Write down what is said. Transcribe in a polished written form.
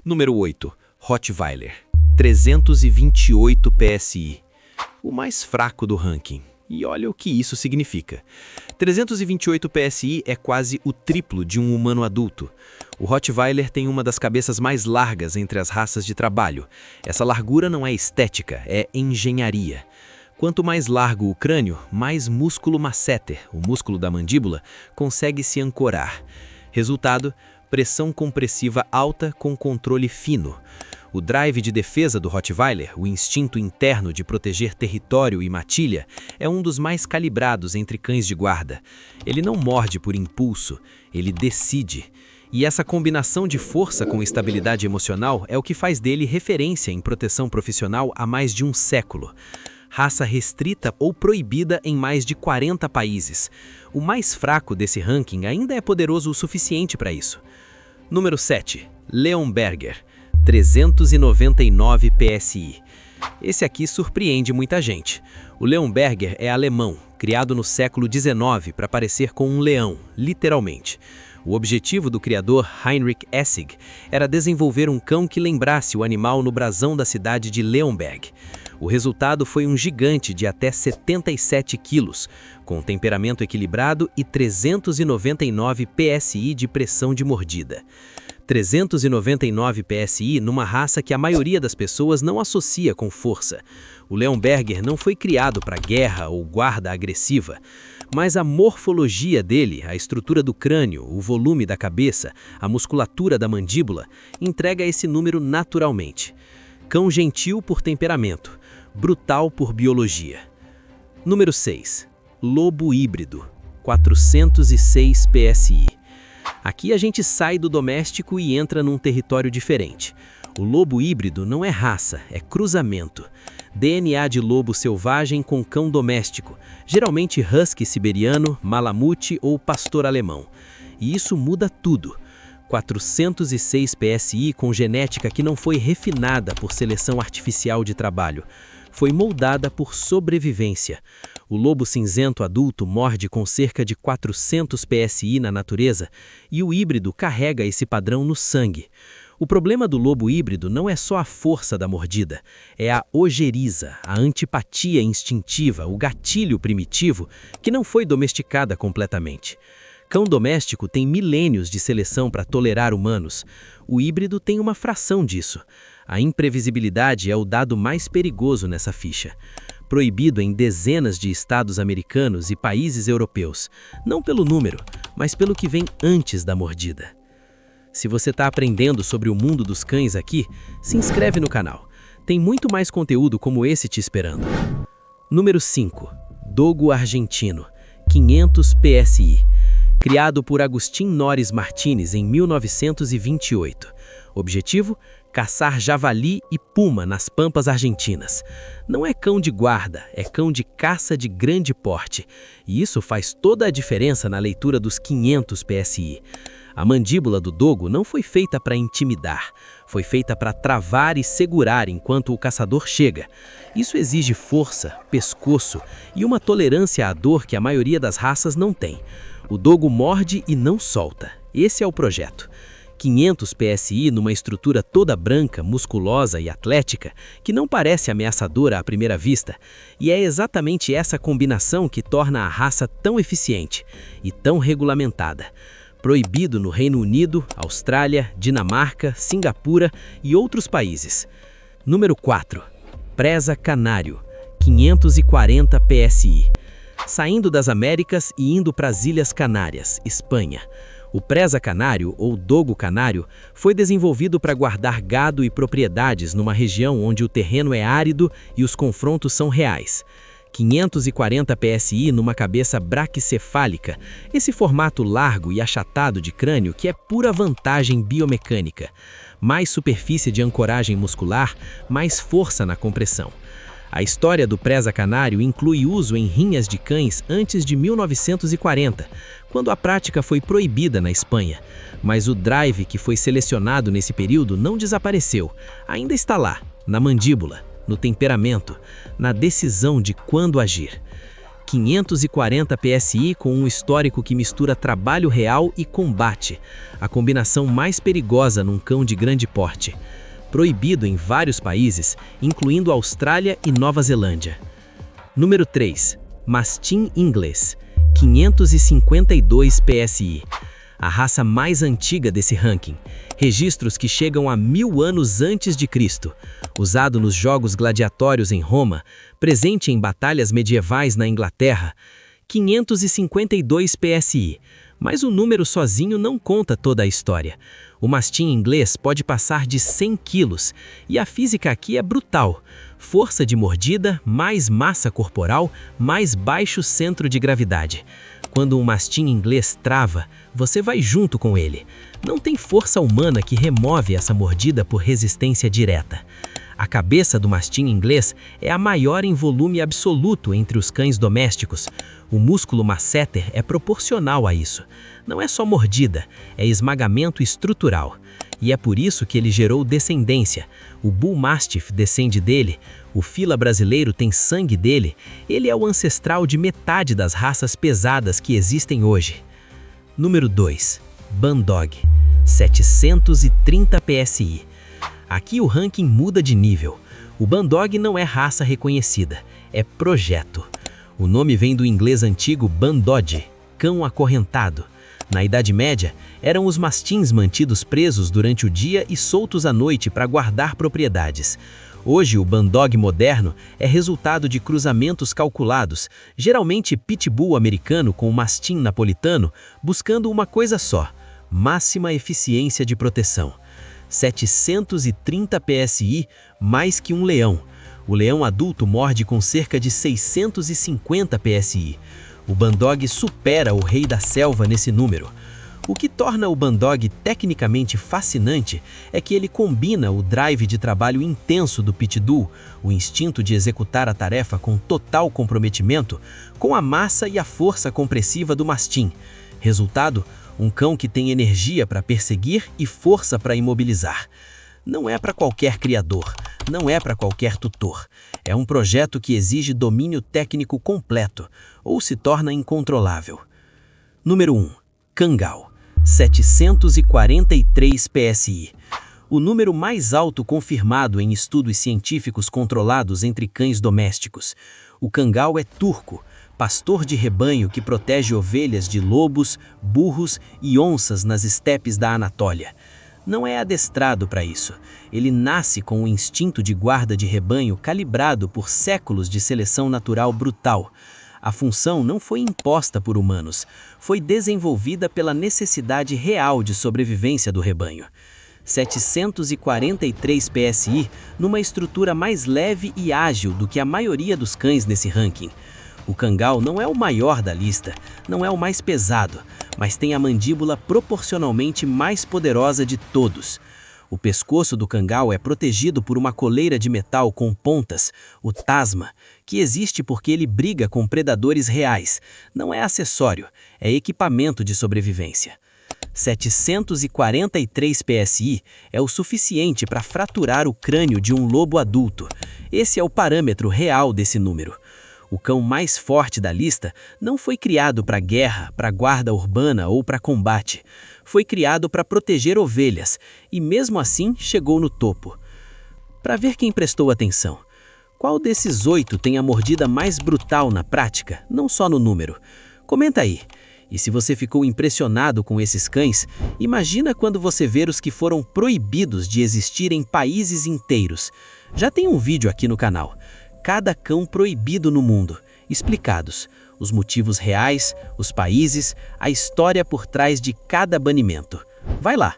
Número 8. Rottweiler. 328 PSI. O mais fraco do ranking. E olha o que isso significa. 328 PSI é quase o triplo de um humano adulto. O Rottweiler tem uma das cabeças mais largas entre as raças de trabalho. Essa largura não é estética, é engenharia. Quanto mais largo o crânio, mais músculo masseter, o músculo da mandíbula, consegue se ancorar. Resultado, pressão compressiva alta com controle fino. O drive de defesa do Rottweiler, o instinto interno de proteger território e matilha, é um dos mais calibrados entre cães de guarda. Ele não morde por impulso, ele decide. E essa combinação de força com estabilidade emocional é o que faz dele referência em proteção profissional há mais de um século. Raça restrita ou proibida em mais de 40 países. O mais fraco desse ranking ainda é poderoso o suficiente para isso. Número 7. Leonberger. 399 PSI. Esse aqui surpreende muita gente. O Leonberger é alemão, criado no século XIX para parecer com um leão, literalmente. O objetivo do criador Heinrich Essig era desenvolver um cão que lembrasse o animal no brasão da cidade de Leonberg. O resultado foi um gigante de até 77 quilos, com temperamento equilibrado e 399 PSI de pressão de mordida. 399 PSI numa raça que a maioria das pessoas não associa com força. O Leonberger não foi criado para guerra ou guarda agressiva, mas a morfologia dele, a estrutura do crânio, o volume da cabeça, a musculatura da mandíbula, entrega esse número naturalmente. Cão gentil por temperamento, brutal por biologia. Número 6. Lobo híbrido, 406 PSI. Aqui a gente sai do doméstico e entra num território diferente. O lobo híbrido não é raça, é cruzamento. DNA de lobo selvagem com cão doméstico, geralmente husky siberiano, malamute ou pastor alemão. E isso muda tudo. 406 PSI com genética que não foi refinada por seleção artificial de trabalho. Foi moldada por sobrevivência. O lobo cinzento adulto morde com cerca de 400 PSI na natureza e o híbrido carrega esse padrão no sangue. O problema do lobo híbrido não é só a força da mordida, é a ojeriza, a antipatia instintiva, o gatilho primitivo que não foi domesticada completamente. Cão doméstico tem milênios de seleção para tolerar humanos. O híbrido tem uma fração disso. A imprevisibilidade é o dado mais perigoso nessa ficha. Proibido em dezenas de estados americanos e países europeus, não pelo número, mas pelo que vem antes da mordida. Se você está aprendendo sobre o mundo dos cães aqui, se inscreve no canal. Tem muito mais conteúdo como esse te esperando. Número 5. Dogo argentino, 500 PSI. Criado por Agustín Norris Martínez em 1928. Objetivo? Caçar javali e puma nas pampas argentinas. Não é cão de guarda, é cão de caça de grande porte. E isso faz toda a diferença na leitura dos 500 PSI. A mandíbula do dogo não foi feita para intimidar, foi feita para travar e segurar enquanto o caçador chega. Isso exige força, pescoço e uma tolerância à dor que a maioria das raças não tem. O dogo morde e não solta. Esse é o projeto. 500 PSI numa estrutura toda branca, musculosa e atlética, que não parece ameaçadora à primeira vista. E é exatamente essa combinação que torna a raça tão eficiente e tão regulamentada. Proibido no Reino Unido, Austrália, Dinamarca, Singapura e outros países. Número 4. Presa canário, 540 PSI. Saindo das Américas e indo para as Ilhas Canárias, Espanha. O presa canário, ou dogo canário, foi desenvolvido para guardar gado e propriedades numa região onde o terreno é árido e os confrontos são reais. 540 PSI numa cabeça braquicefálica, esse formato largo e achatado de crânio que é pura vantagem biomecânica. Mais superfície de ancoragem muscular, mais força na compressão. A história do presa canário inclui uso em rinhas de cães antes de 1940, quando a prática foi proibida na Espanha. Mas o drive que foi selecionado nesse período não desapareceu, ainda está lá, na mandíbula, no temperamento, na decisão de quando agir. 540 PSI com um histórico que mistura trabalho real e combate, a combinação mais perigosa num cão de grande porte. Proibido em vários países, incluindo Austrália e Nova Zelândia. Número 3. Mastim inglês, 552 PSI. A raça mais antiga desse ranking. Registros que chegam a 1000 anos antes de Cristo. Usado nos jogos gladiatórios em Roma, presente em batalhas medievais na Inglaterra. 552 PSI. Mas o número sozinho não conta toda a história. O mastim inglês pode passar de 100 quilos, e a física aqui é brutal. Força de mordida, mais massa corporal, mais baixo centro de gravidade. Quando um mastim inglês trava, você vai junto com ele. Não tem força humana que remove essa mordida por resistência direta. A cabeça do mastim inglês é a maior em volume absoluto entre os cães domésticos. O músculo masseter é proporcional a isso. Não é só mordida, é esmagamento estrutural. E é por isso que ele gerou descendência. O Bull Mastiff descende dele, o Fila brasileiro tem sangue dele, ele é o ancestral de metade das raças pesadas que existem hoje. Número 2. Bandog, 730 PSI. Aqui o ranking muda de nível. O Bandog não é raça reconhecida, é projeto. O nome vem do inglês antigo Bandod, cão acorrentado. Na Idade Média, eram os mastins mantidos presos durante o dia e soltos à noite para guardar propriedades. Hoje, o Bandog moderno é resultado de cruzamentos calculados, geralmente pitbull americano com mastim napolitano, buscando uma coisa só: máxima eficiência de proteção. 730 PSI, mais que um leão. O leão adulto morde com cerca de 650 PSI. O Bandog supera o rei da selva nesse número. O que torna o Bandog tecnicamente fascinante é que ele combina o drive de trabalho intenso do Pitbull, o instinto de executar a tarefa com total comprometimento, com a massa e a força compressiva do mastim. Resultado, um cão que tem energia para perseguir e força para imobilizar. Não é para qualquer criador, não é para qualquer tutor. É um projeto que exige domínio técnico completo, ou se torna incontrolável. Número 1. Kangal, 743 PSI. O número mais alto confirmado em estudos científicos controlados entre cães domésticos. O Kangal é turco, pastor de rebanho que protege ovelhas de lobos, burros e onças nas estepes da Anatólia. Não é adestrado para isso. Ele nasce com um instinto de guarda de rebanho calibrado por séculos de seleção natural brutal. A função não foi imposta por humanos, foi desenvolvida pela necessidade real de sobrevivência do rebanho. 743 PSI numa estrutura mais leve e ágil do que a maioria dos cães nesse ranking. O Kangal não é o maior da lista, não é o mais pesado, mas tem a mandíbula proporcionalmente mais poderosa de todos. O pescoço do Kangal é protegido por uma coleira de metal com pontas, o Tasma, que existe porque ele briga com predadores reais. Não é acessório, é equipamento de sobrevivência. 743 PSI é o suficiente para fraturar o crânio de um lobo adulto. Esse é o parâmetro real desse número. O cão mais forte da lista não foi criado para guerra, para guarda urbana ou para combate. Foi criado para proteger ovelhas e mesmo assim chegou no topo. Para ver quem prestou atenção, qual desses 8 tem a mordida mais brutal na prática, não só no número? Comenta aí. E se você ficou impressionado com esses cães, imagina quando você ver os que foram proibidos de existir em países inteiros. Já tem um vídeo aqui no canal. Cada cão proibido no mundo, explicados, os motivos reais, os países, a história por trás de cada banimento. Vai lá!